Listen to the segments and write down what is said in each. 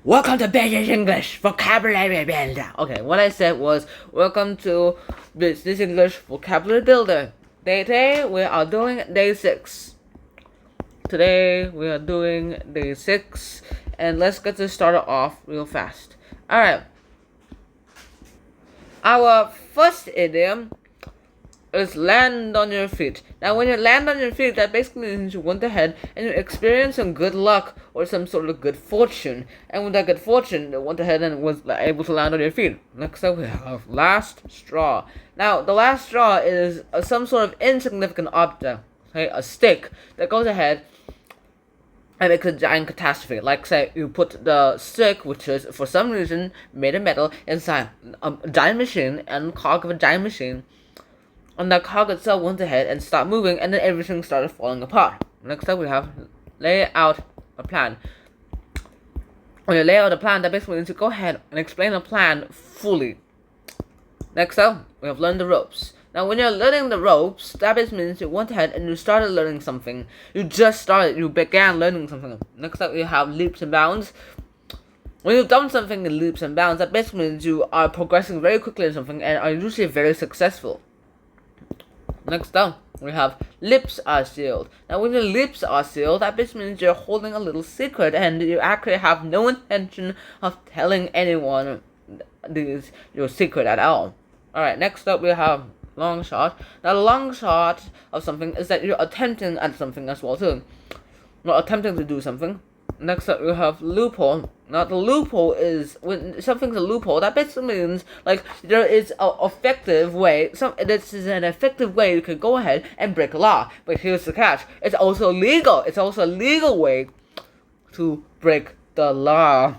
Welcome to Basic English Vocabulary Builder. Okay, what I said was welcome to Business English Vocabulary Builder. Today we are doing day 6. Today we are doing day 6, and let's get this started off real fast. Alright. Our first idiom is land on your feet. Now, when you land on your feet, that basically means you went ahead and you experienced some good luck or some sort of good fortune. And with that good fortune, you went ahead and was able to land on your feet. Next up, we have last straw. Now, the last straw is some sort of insignificant object, okay, a stick that goes ahead and makes a giant catastrophe. Like, say, you put the stick, which is for some reason made of metal, inside a giant machine and cog of a giant machine. And the cog itself went ahead and started moving, and then everything started falling apart. Next up, we have lay out a plan. When you lay out a plan, that basically means you go ahead and explain a plan fully. Next up, we have learn the ropes. Now, when you're learning the ropes, that basically means you went ahead and you started learning something. You began learning something. Next up, we have leaps and bounds. When you've done something in leaps and bounds, that basically means you are progressing very quickly in something and are usually very successful. Next up, we have lips are sealed. Now, when your lips are sealed, that basically means you're holding a little secret and you actually have no intention of telling anyone your secret at all. Alright, next up we have long shot. Now, the long shot of something is that you're attempting at something as well too. You're attempting to do something. Next up, we have loophole. Now, the loophole is when something's a loophole. That basically means like there is an effective way. This is an effective way you can go ahead and break a law. But here's the catch: it's also legal. It's also a legal way to break the law.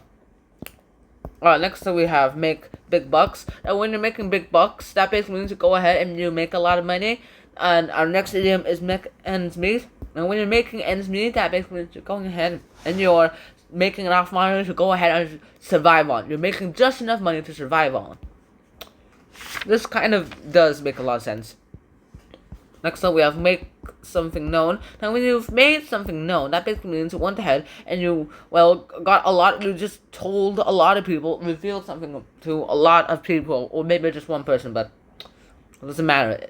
Alright, next up we have make big bucks. Now, when you're making big bucks, that basically means you go ahead and you make a lot of money. And our next idiom is make ends meet. And when you're making ends meet, that basically means you're going ahead and you're making enough money to go ahead and survive on. You're making just enough money to survive on. This kind of does make a lot of sense. Next up, we have make something known. Now, when you've made something known, that basically means you went ahead and you just told a lot of people, revealed something to a lot of people, or maybe just one person, but it doesn't matter.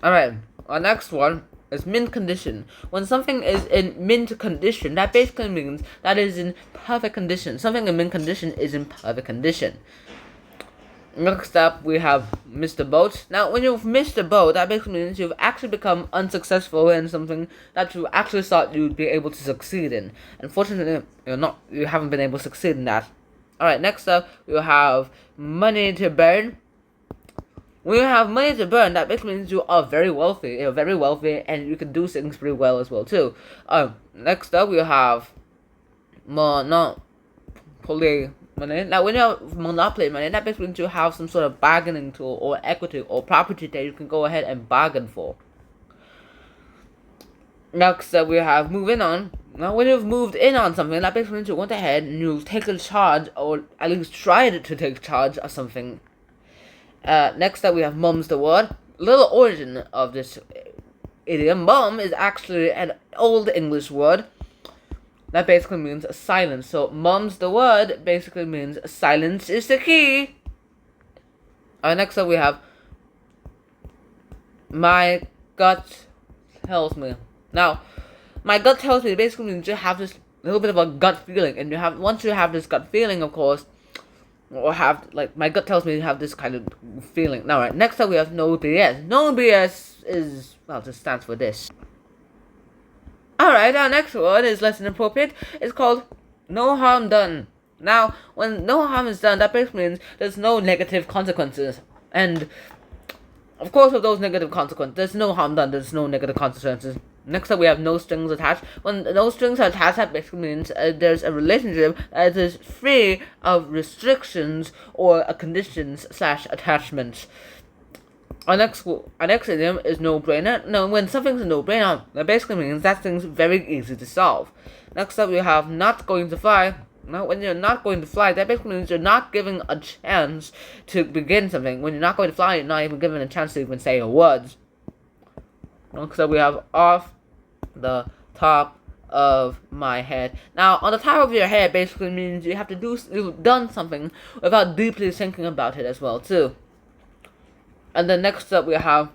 Alright, our next one is mint condition. When something is in mint condition, that basically means that it is in perfect condition. Something in mint condition is in perfect condition. Next up, we have missed the boat. Now, when you've missed the boat, that basically means you've actually become unsuccessful in something that you actually thought you'd be able to succeed in. Unfortunately, you haven't been able to succeed in that. Alright, next up, we have money to burn. When you have money to burn, that basically means you are very wealthy. You're very wealthy, and you can do things pretty well as well too. Next up, we have monopoly money. Now, when you have monopoly money, that basically means you have some sort of bargaining tool or equity or property that you can go ahead and bargain for. Next up, we have moving on. Now, when you've moved in on something, that basically means you went ahead and you've taken charge, or at least tried to take charge of something. Next up, we have mum's the word. Little origin of this idiom. Mum is actually an old English word that basically means silence. So, mum's the word basically means silence is the key. Next up, we have my gut tells me. Now, my gut tells me basically means you have this little bit of a gut feeling, and once you have this gut feeling, of course, or my gut tells me to have this kind of feeling. Now, right, next up we have no BS. No BS is, well, just stands for this. Alright, our next one is less than appropriate. It's called no harm done. Now, when no harm is done, that basically means there's no negative consequences. And, of course, with those negative consequences, there's no harm done, there's no negative consequences. Next up, we have no strings attached. When no strings are attached, that basically means there's a relationship that is free of restrictions or conditions / attachments. Our next idiom is no-brainer. Now, when something's a no-brainer, that basically means that thing's very easy to solve. Next up, we have not going to fly. Now, when you're not going to fly, that basically means you're not given a chance to begin something. When you're not going to fly, you're not even given a chance to even say your words. Next up, we have off the top of my head. Now, on the top of your head basically means you have to you've done something without deeply thinking about it as well, too. And then next up we have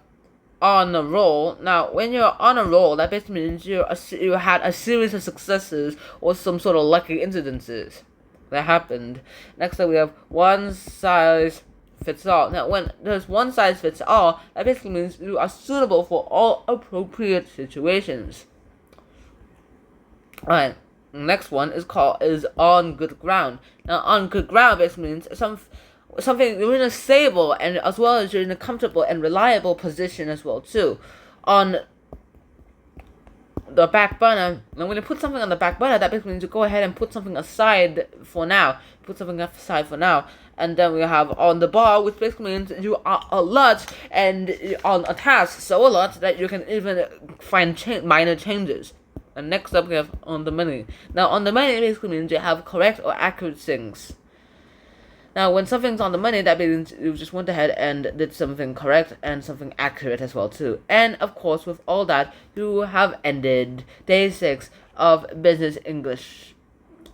on a roll. Now, when you're on a roll, that basically means you had a series of successes or some sort of lucky incidences that happened. Next up we have one size fits all. Now, when there's one size fits all, that basically means you are suitable for all appropriate situations. Alright, next one is on good ground. Now, on good ground basically means something you're in a stable and as well as you're in a comfortable and reliable position as well too. On the back burner, and when you put something on the back burner, that basically means you go ahead and put something aside for now. And then we have on the ball, which basically means you are alert and on a task so alert that you can even find minor changes. And next up we have on the money. Now on the money basically means you have correct or accurate things. Now when something's on the money, that means you just went ahead and did something correct and something accurate as well too. And of course with all that, you have ended day 6 of Business English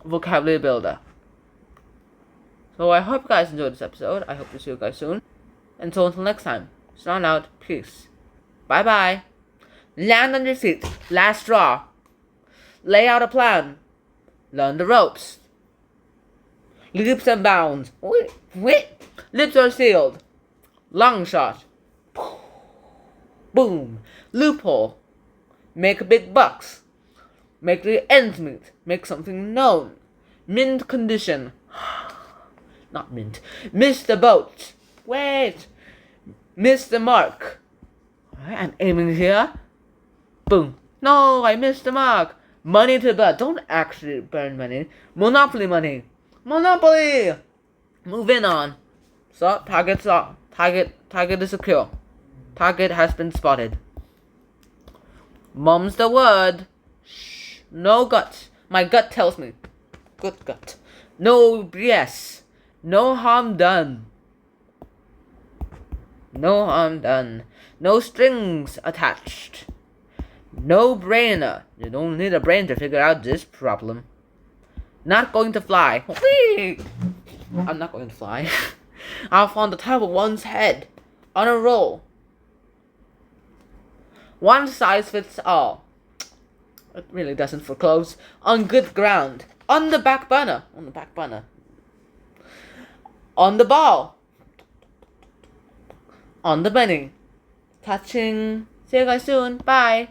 Vocabulary Builder. So I hope you guys enjoyed this episode. I hope to see you guys soon. And so until next time, sign out, peace. Bye bye. Land on your feet, last straw. Lay out a plan. Learn the ropes. Leaps and bounds. Wait. Lips are sealed. Long shot. Boom. Loophole. Make big bucks. Make the ends meet. Make something known. Mint condition. Not mint. Miss the boat. Wait. Miss the mark. Alright, I'm aiming here. Boom. No, I missed the mark. Money to burn. Don't actually burn money. Monopoly money. Monopoly! Move in on. So, target is secure. Target has been spotted. Mum's the word. Shh. No guts. My gut tells me. Good gut. No BS. No harm done. No harm done. No strings attached. No brainer. You don't need a brain to figure out this problem. Not going to fly. Whee! I'm not going to fly. I'll fall on the top of one's head. On a roll. One size fits all. It really doesn't for clothes. On good ground. On the back burner. On the ball. On the bunny. Touching. See you guys soon. Bye.